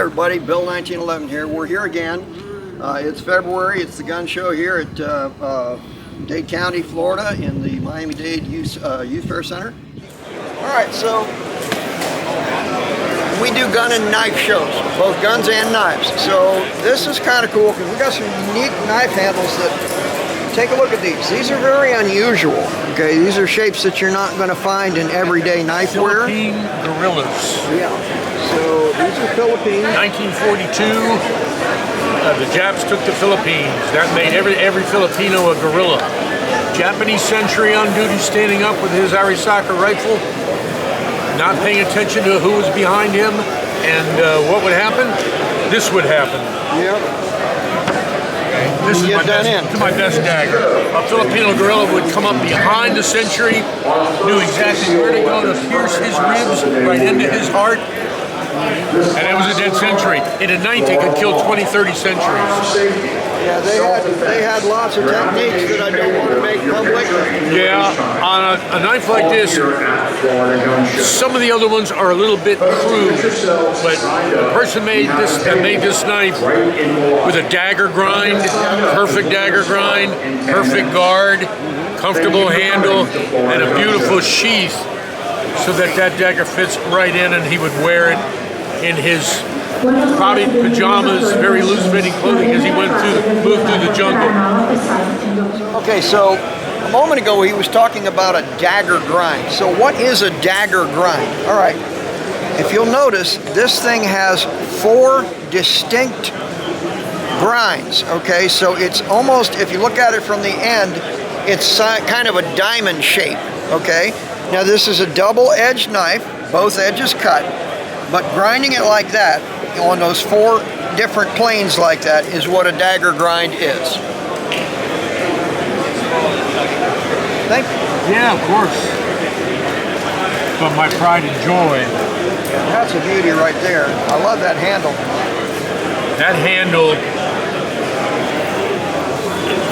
everybody, Bill 1911 here. We're here again. It's February. It's the gun show here at Dade County, Florida, in the Miami-Dade Youth Fair Center. All right, so we do gun and knife shows, both guns and knives. So this is kind of cool because we got some unique knife handles that, take a look at these. These are very unusual. Okay, these are shapes that you're not going to find in everyday knife wear. Philippine gorillas. Yeah. So these are Philippine. 1942, the Japs took the Philippines. That made every Filipino a gorilla. Japanese sentry on duty, standing up with his Arisaka rifle, not paying attention to who was behind him, and what would happen? This would happen. Yep. This is my best dagger. A Filipino gorilla would come up behind the sentry, knew exactly where to go to pierce his ribs right into his heart, and it was a dead sentry. In a night, they could kill 20, 30 sentries. Yeah, they had lots of techniques that I don't want to make public. Yeah, on a knife like this, some of the other ones are a little bit crude, but the person that made this knife with a dagger grind, perfect dagger grind, perfect guard, comfortable handle, and a beautiful sheath, so that dagger fits right in, and he would wear it in his probably pajamas, very loose-fitting clothing as he moved through the jungle. Okay, so a moment ago he was talking about a dagger grind. So what is a dagger grind? All right, if you'll notice, this thing has 4 distinct grinds. Okay, so it's almost, if you look at it from the end, it's kind of a diamond shape. Okay, now this is a double-edged knife, both edges cut, but grinding it like that on those 4 different planes like that is what a dagger grind is. Thank you. Yeah, of course. But my pride and joy. That's a beauty right there. I love that handle. That handle,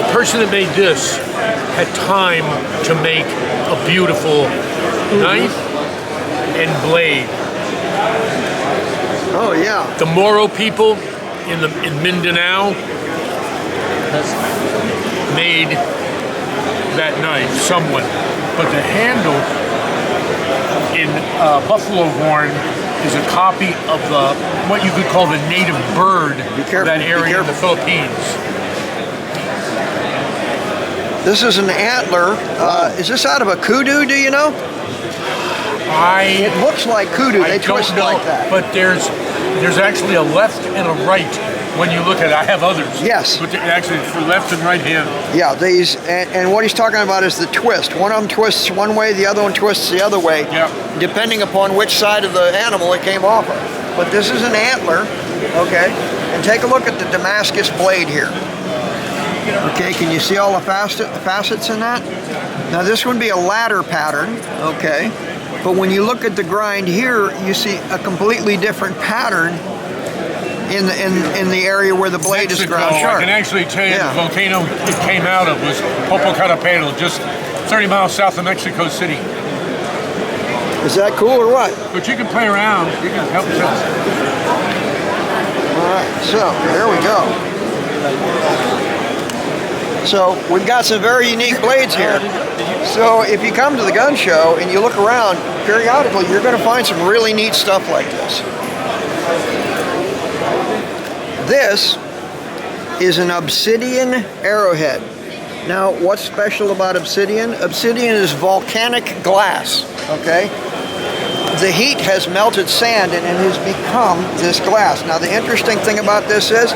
the person that made this had time to make a beautiful knife and blade. Oh yeah. The Moro people in Mindanao made that knife, someone. But the handle in buffalo horn is a copy of what you could call the native bird of that area of the Philippines. This is an antler. Is this out of a kudu, do you know? It looks like kudu. They twist like that. But there's actually a left and a right when you look at it. I have others. Yes. But actually for left and right hand. Yeah, these, and what he's talking about is the twist. One of them twists one way, the other one twists the other way, depending upon which side of the animal it came off of. But this is an antler, okay? And take a look at the Damascus blade here. Okay, can you see all the facets in that? Now this would be a ladder pattern, okay? But when you look at the grind here, you see a completely different pattern in the area where the blade is ground sharp. I can actually tell you the volcano it came out of was Popocatépetl, just 30 miles south of Mexico City. Is that cool or what? But you can play around. You can help yourself. All right, so there we go. So we've got some very unique blades here. So if you come to the gun show and you look around, periodically you're going to find some really neat stuff like this. This is an obsidian arrowhead. Now, what's special about obsidian? Obsidian is volcanic glass, okay? The heat has melted sand and it has become this glass. Now, the interesting thing about this is,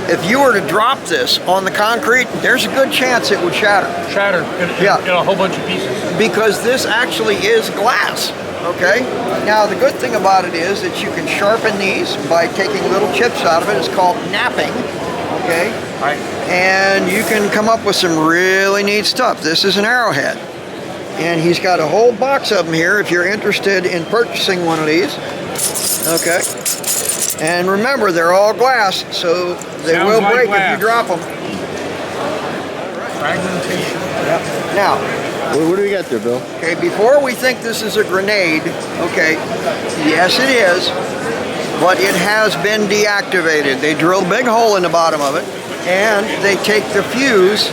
if you were to drop this on the concrete, there's a good chance it would shatter. Shatter in a whole bunch of pieces. Because this actually is glass, okay? Now, the good thing about it is that you can sharpen these by taking little chips out of it. It's called knapping, okay? Right. And you can come up with some really neat stuff. This is an arrowhead. And he's got a whole box of them here if you're interested in purchasing one of these, okay? And remember, they're all glass, so they will break if you drop them. Fragmentation. Yep. Now, What do we got there, Bill? okay, before we think this is a grenade, okay, yes it is, but it has been deactivated. They drill a big hole in the bottom of it, and they take the fuse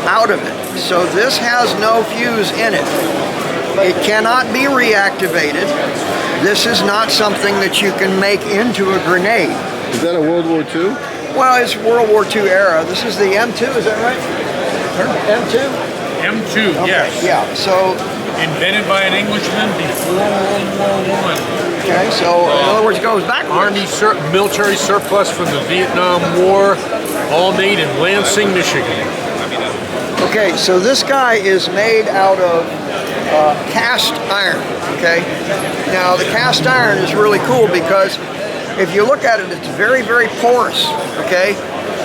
out of it. So this has no fuse in it. It cannot be reactivated. This is not something that you can make into a grenade. Is that a World War II? Well, it's World War II era. This is the M2, is that right? M2? M2, Okay, yes. yeah, so, Invented by an Englishman before World War I. okay, so in other words, it goes backwards. Army military surplus from the Vietnam War, all made in Lansing, Michigan. Okay, so this guy is made out of cast iron, okay? Now, the cast iron is really cool because if you look at it, it's very, very porous, okay?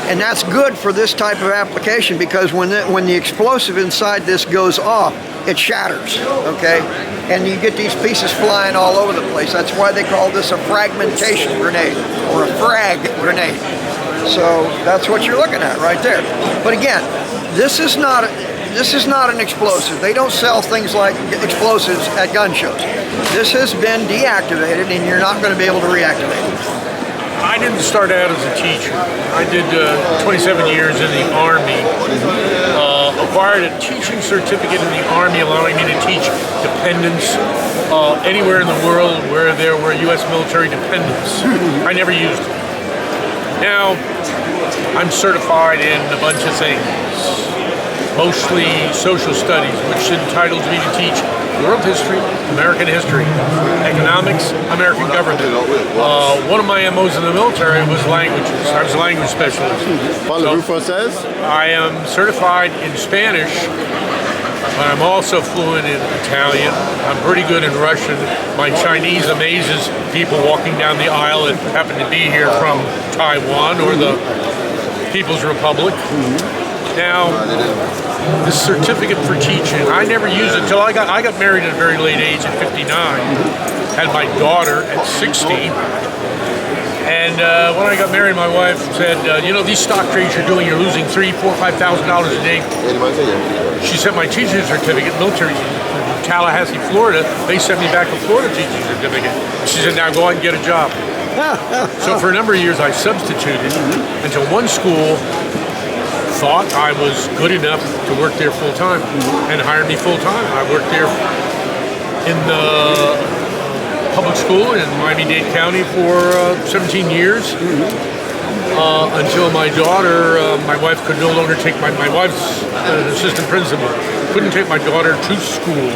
And that's good for this type of application because when the explosive inside this goes off, it shatters, okay? And you get these pieces flying all over the place. That's why they call this a fragmentation grenade or a frag grenade. So that's what you're looking at right there. But again, this is not an explosive. They don't sell things like explosives at gun shows. This has been deactivated and you're not going to be able to reactivate it. I didn't start out as a teacher. I did 27 years in the Army. Acquired a teaching certificate in the Army, allowing me to teach dependents anywhere in the world where there were U.S. military dependents. I never used it. Now, I'm certified in a bunch of things, mostly social studies, which entitles me to teach world history, American history, economics, American government. One of my MOs in the military was languages. I was a language specialist. Parlez-vous français? I am certified in Spanish, but I'm also fluent in Italian. I'm pretty good in Russian. My Chinese amazes people walking down the aisle that happen to be here from Taiwan or the People's Republic. Now, this certificate for teaching, I never used it until I got married at a very late age at 59. Had my daughter at 60. And when I got married, my wife said, you know, these stock trades you're doing, you're losing $3,000, $4,000, $5,000 a day. She sent my teaching certificate, military, in Tallahassee, Florida. They sent me back a Florida teaching certificate. She said, now go out and get a job. So for a number of years, I substituted until one school thought I was good enough to work there full time and hired me full time. I worked there in the public school in Miami-Dade County for 17 years until my daughter, my wife could no longer take my wife's an assistant principal, couldn't take my daughter to school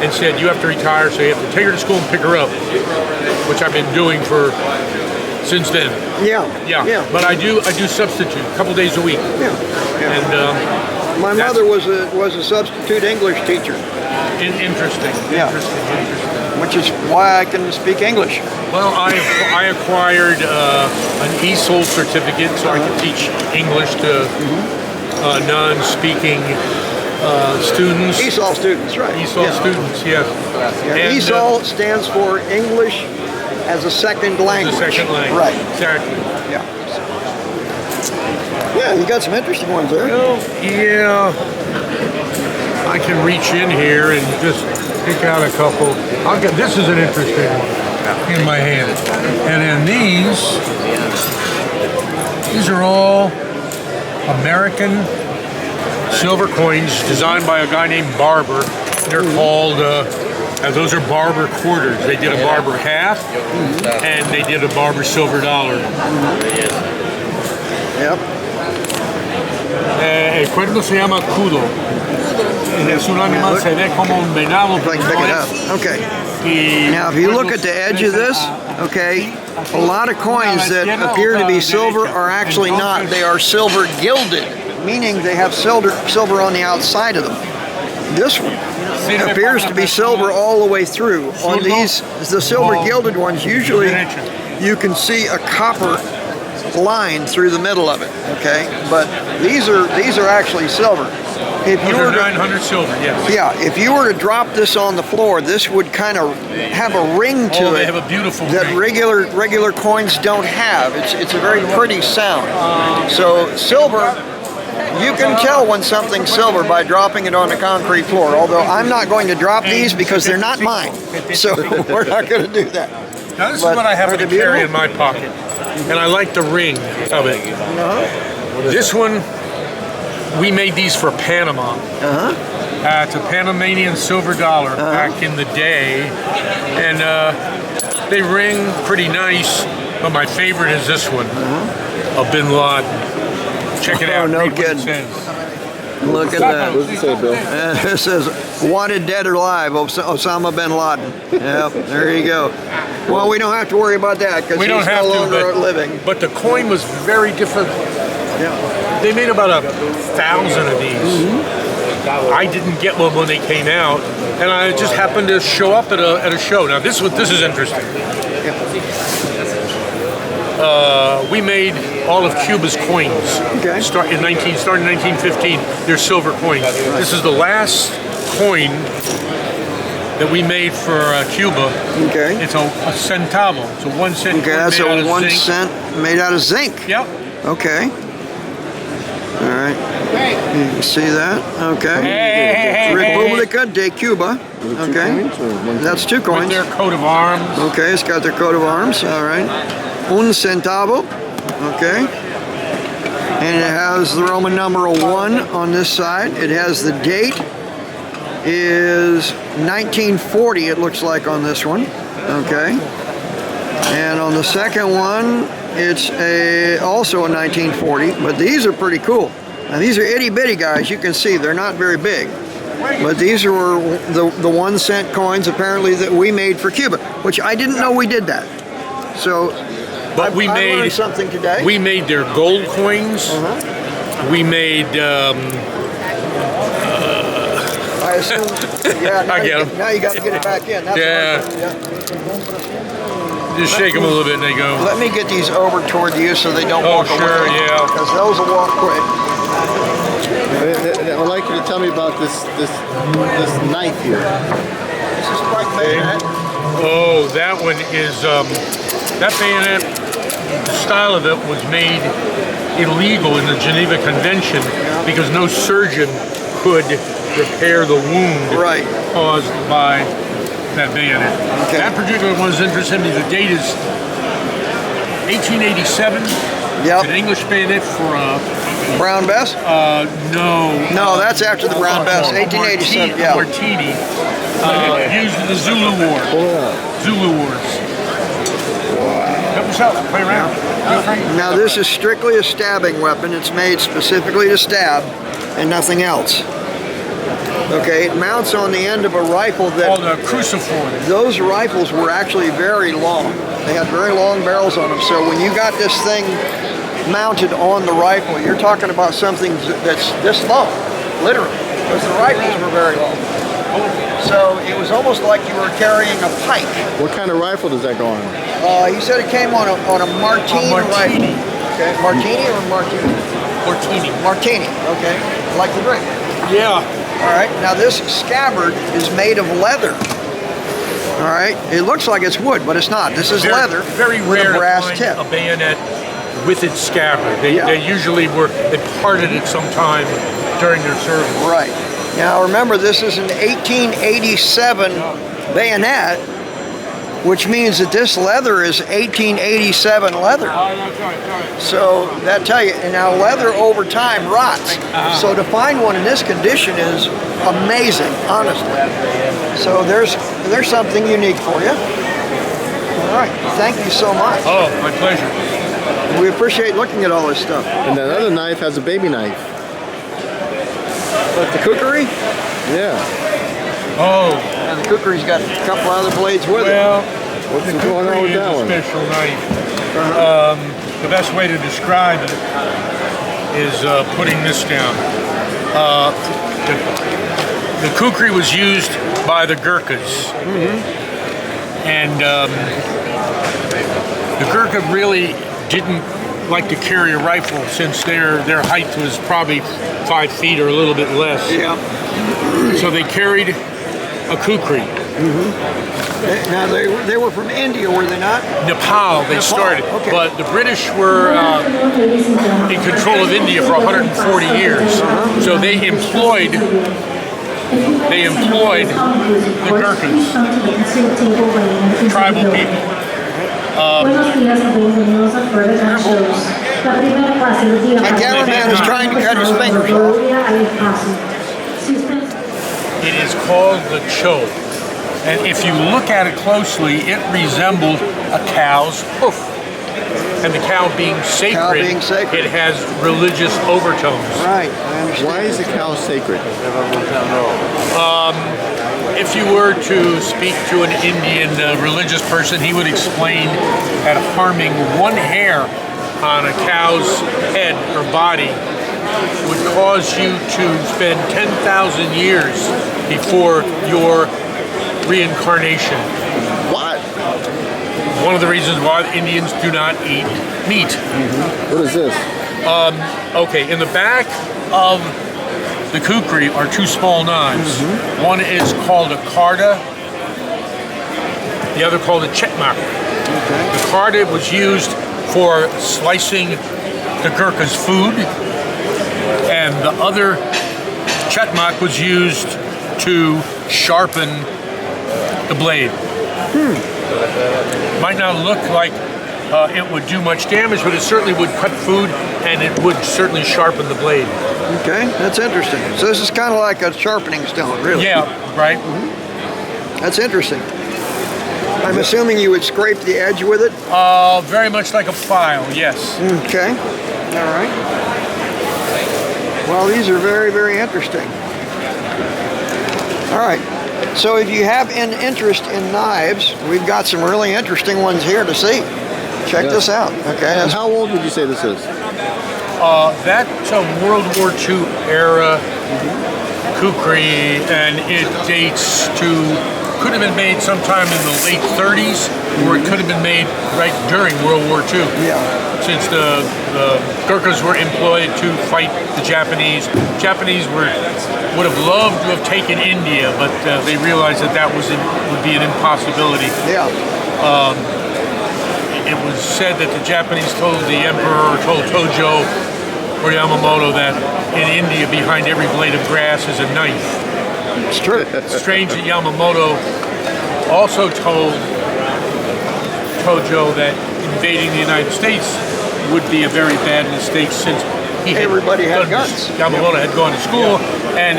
and said, you have to retire, so you have to take her to school and pick her up, which I've been doing for since then. Yeah. But I do substitute a couple days a week. And my mother was a substitute English teacher. Interesting. Which is why I can speak English. Well, I acquired an ESOL certificate so I can teach English to non-speaking students. ESOL students, right? ESOL students, yes. And, ESOL stands for English as a second language. The second language. Right. Exactly. Yeah, you got some interesting ones there. Well, yeah. I can reach in here and just pick out a couple. This is an interesting one in my hand. And then these are all American silver coins designed by a guy named Barber. They're called, those are Barber quarters. They did a Barber half, and they did a Barber silver dollar. Yep. Cuerno se llama cudo. Es un animal, se ve como un venado. If I can pick it up. Okay. Now, if you look at the edge of this, okay, a lot of coins that appear to be silver are actually not. They are silver gilded, meaning they have silver on the outside of them. This one appears to be silver all the way through. On these, the silver gilded ones, usually you can see a copper line through the middle of it, okay? But these are actually silver. If you were 900 silver, yes. Yeah, if you were to drop this on the floor, this would kind of have a ring to it. They have a beautiful that ring. regular coins don't have. It's a very pretty sound. So silver, you can tell when something's silver by dropping it on the concrete floor. Although I'm not going to drop these because they're not mine. So we're not going to do that. Now this But is what I aren't happen to they carry in beautiful? my pocket, and I like the ring of it. This one, we made these for Panama. It's a Panamanian silver dollar back in the day, and they ring pretty nice. But my favorite is this one, a Bin Laden. Check it out. no Read what it kidding. says. Look at that. What does it say, Bill? It says, wanted dead or alive, Osama bin Laden. Yep, there you go. Well, we don't have to worry about that because We don't he's have no to, longer living. but the coin was very different. Yeah. They made about 1,000 of these. I didn't get one when they came out, and I just happened to show up at a show. Now this is interesting. We made all of Cuba's coins. Okay. Started in 1915. They're silver coins. This is the last coin that we made for Cuba. Okay. It's a centavo. It's a 1 cent. Okay, coin that's made out a of 1 zinc. cent made out of zinc. Yep. Okay. All right. You can see that. Okay. Hey. República de Cuba. Okay. That's 2 With coins. their coat of arms. Okay, it's got their coat of arms. All right. Un centavo. Okay. And it has the Roman numeral 1 on this side. It has the date is 1940, it looks like, on this one. Okay. And on the second one, it's also a 1940, but these are pretty cool. Now these are itty bitty guys. You can see they're not very big. But these were the 1 cent coins apparently that we made for Cuba, which I didn't know we did that. So But I learned something today. We made their gold coins. We made. I assume. Yeah. Now I get 'em. Now you got to get it back in. That's Yeah. what I think, Just shake them a little bit and they go. Let me get these over toward you so they don't Oh, walk sure, away. yeah. Because those will walk quick. I would like you to tell me about this knife here. This is quite bayonet. Oh, that one is that bayonet. The style of it was made illegal in the Geneva Convention because no surgeon could repair the wound Right. caused by that bayonet. Okay. That particular one is interesting. The date is 1887. Yep. It's an English bayonet for Brown Bess? no. No, that's after the Brown Bess. 1887. Yeah. Martini. Used in the Zulu War. Zulu Wars. Help yourself. Play around. Feel free. Now this is strictly a stabbing weapon. It's made specifically to stab and nothing else. Okay, it mounts on the end of a rifle that Called a cruciform. those rifles were actually very long. They had very long barrels on them. So when you got this thing mounted on the rifle, you're talking about something that's this long, literally, because the rifles were very long. So it was almost like you were carrying a pike. What kind of rifle does that go on? He said it came on a Martini rifle. Martini. Okay, Martini or Martini? Martini. Martini, okay, like the drink. Yeah. All right, now this scabbard is made of leather. All right, it looks like it's wood, but it's not. This is leather Very with rare a brass to find tip. a bayonet with its scabbard. They usually they parted it sometime during their service. Right. Now remember, this is an 1887 bayonet, which means that this leather is 1887 leather. So that tell you, and now leather over time rots. So to find one in this condition is amazing, honestly. So there's something unique for you. All right, thank you so much. Oh, my pleasure. We appreciate looking at all this stuff. And that other knife has a baby knife. But the kukri, Yeah. Oh, and the kukri's got a couple other blades with it. well, What's the going on kukri with is that a one? special knife. The best way to describe it is putting this down. The kukri was used by the Gurkhas. And the Gurkha really didn't like to carry a rifle since their height was probably 5 feet or a little bit less. Yeah. So they carried a kukri. Now they were from India, were they not? Nepal they started, okay. but the British were in control of India for 140 years. So they employed the Gurkhas, tribal people. Buenos días y bienvenidos a Florida Gun Shows. La primera clase del día. My cameraman is trying to cut his fingers off. It is called the cho. And if you look at it closely, it resembles a cow's hoof. And the cow being sacred, it has religious overtones. Right, I understand. Why is the cow sacred? If you were to speak to an Indian religious person, he would explain that harming one hair on a cow's head or body would cause you to spend 10,000 years before your reincarnation. What? One of the reasons why Indians do not eat meat. What is this? Okay, in the back of the kukri are two small knives. One is called a karda, the other called a chetmak. The karda was used for slicing the Gurkha's food, and the other chetmak was used to sharpen the blade. Might not look like it would do much damage, but it certainly would cut food, and it would certainly sharpen the blade. Okay, that's interesting. So this is kind of like a sharpening stone, really. Yeah, right. That's interesting. I'm assuming you would scrape the edge with it? Very much like a file, yes. Okay, all right. Well, these are very, very interesting. All right, so if you have an interest in knives, we've got some really interesting ones here to see. Check this out, okay? And how old would you say this is? That's a World War II era kukri, and it dates to, could have been made sometime in the late 30s, or it could have been made right during World War II. Yeah. Since the Gurkhas were employed to fight the Japanese. Japanese would have loved to have taken India, but they realized that would be an impossibility. Yeah. It was said that the Japanese told the emperor, or told Tojo or Yamamoto, that in India behind every blade of grass is a knife. It's true. It's strange that Yamamoto also told Tojo that invading the United States would be a very bad mistake, since Everybody had guns. Yamamoto had gone to school, and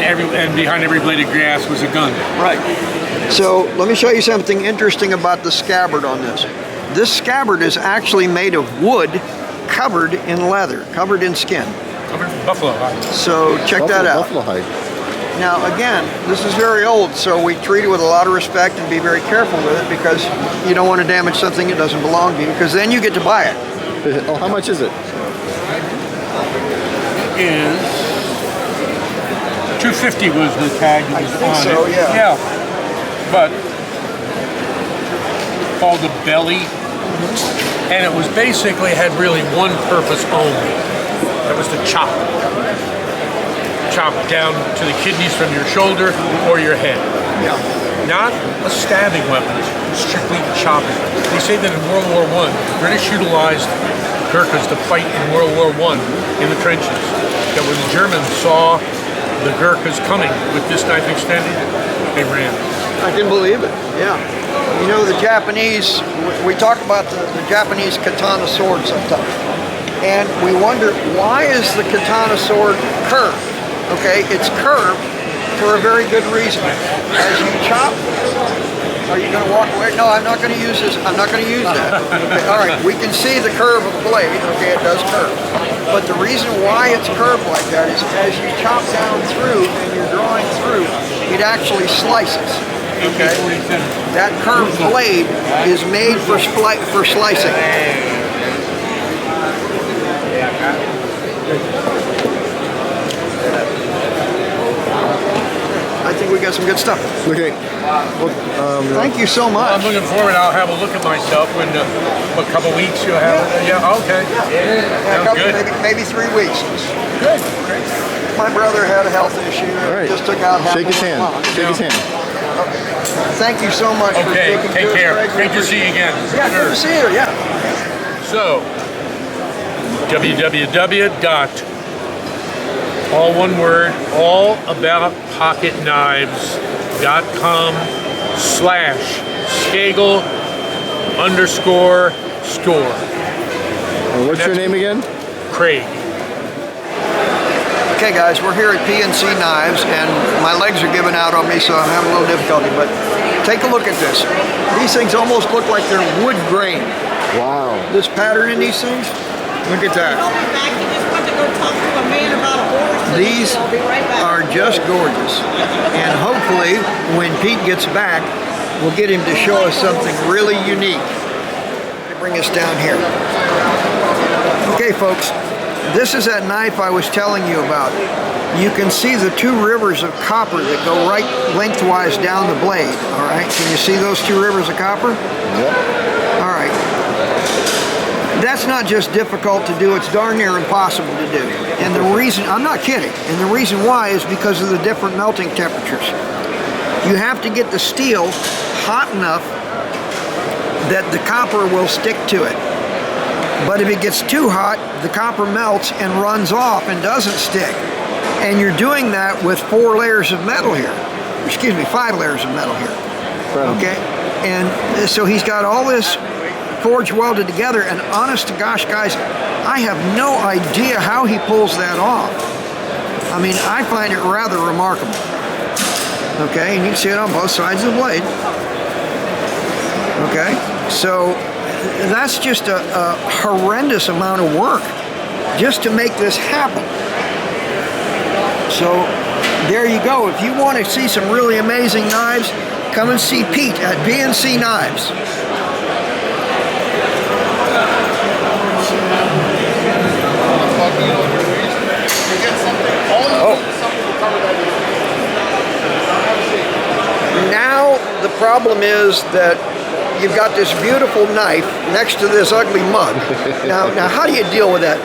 behind every blade of grass was a gun. Right. So let me show you something interesting about the scabbard on this. This scabbard is actually made of wood covered in leather, covered in skin. Covered in buffalo hide. So check that out. Buffalo hide. Now again, this is very old, so we treat it with a lot of respect and be very careful with it, because you don't want to damage something that doesn't belong to you, because then you get to buy it. Oh, how much is it? Is $250 was the tag that was think on so, it. yeah. Yeah, but called the belly, and it was basically had really one purpose only. That was to chop down to the kidneys from your shoulder or your head. Yeah. Not a stabbing weapon, strictly chopping. They say that in World War I, the British utilized Gurkhas to fight in World War I in the trenches. That when the Germans saw the Gurkhas coming with this knife extended, they ran. I can believe it, yeah. You know, the Japanese, we talk about the Japanese katana sword sometimes, and we wonder, why is the katana sword curved? Okay, it's curved for a very good reason. As you chop, are you going to walk away? No, I'm not going to use this. I'm not going to use that. Okay, all right, we can see the curve of the blade. Okay, it does curve. But the reason why it's curved like that is as you chop down through and you're drawing through, it actually slices. Okay, that curved blade is made for slicing. I think we got some good stuff. Okay. Thank you so much. I'm looking forward. I'll have a look at myself when a couple weeks you'll have it. Yeah, okay. Sounds good. Maybe 3 weeks. Good. My brother had a health issue. All right. Just took out half Shake his hand. Shake his hand. Thank you so much for Okay, speaking take to us, care. Greg. Great to see you again. Yeah, good to see you. Yeah. So, all one word, allaboutpocketknives.com/Skagel_. store. What's your name again? Craig. Okay guys, we're here at PNC Knives and my legs are giving out on me, so I'm having a little difficulty, but take a look at this. These things almost look like they're wood grain. Wow. This pattern in these things, look at that. I'll be back. He just went to go talk to a man about a horse. So These I'll be right back. are just gorgeous. And hopefully, when Pete gets back, we'll get him to show us something really unique. Bring us down here. Okay folks, this is that knife I was telling you about. You can see the two rivers of copper that go right lengthwise down the blade, all right? Can you see those two rivers of copper? Yep. All right. That's not just difficult to do, it's darn near impossible to do. And the reason, I'm not kidding, and the reason why is because of the different melting temperatures. You have to get the steel hot enough that the copper will stick to it. But if it gets too hot, the copper melts and runs off and doesn't stick. And you're doing that with 4 layers of metal here. Excuse me, 5 layers of metal here. Okay? And so he's got all this forged welded together, and honest to gosh, guys, I have no idea how he pulls that off. I mean, I find it rather remarkable. Okay, and you can see it on both sides of the blade. Okay, so that's just a horrendous amount of work just to make this happen. So there you go. If you want to see some really amazing knives, come and see Pete at PNC Knives. Now the problem is that you've got this beautiful knife next to this ugly mug. Now how do you deal with that?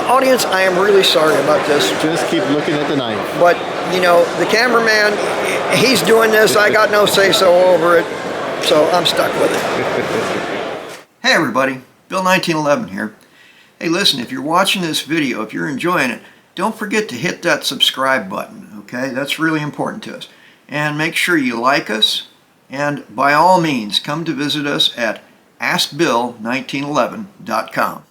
Audience, I am really sorry about this. Just keep looking at the knife. But, you know, the cameraman, he's doing this. I got no say-so over it, so I'm stuck with it. Hey everybody, Bill 1911 here. Hey listen, if you're watching this video, if you're enjoying it, don't forget to hit that subscribe button, okay? That's really important to us. And make sure you like us, and by all means, come to visit us at AskBill1911.com.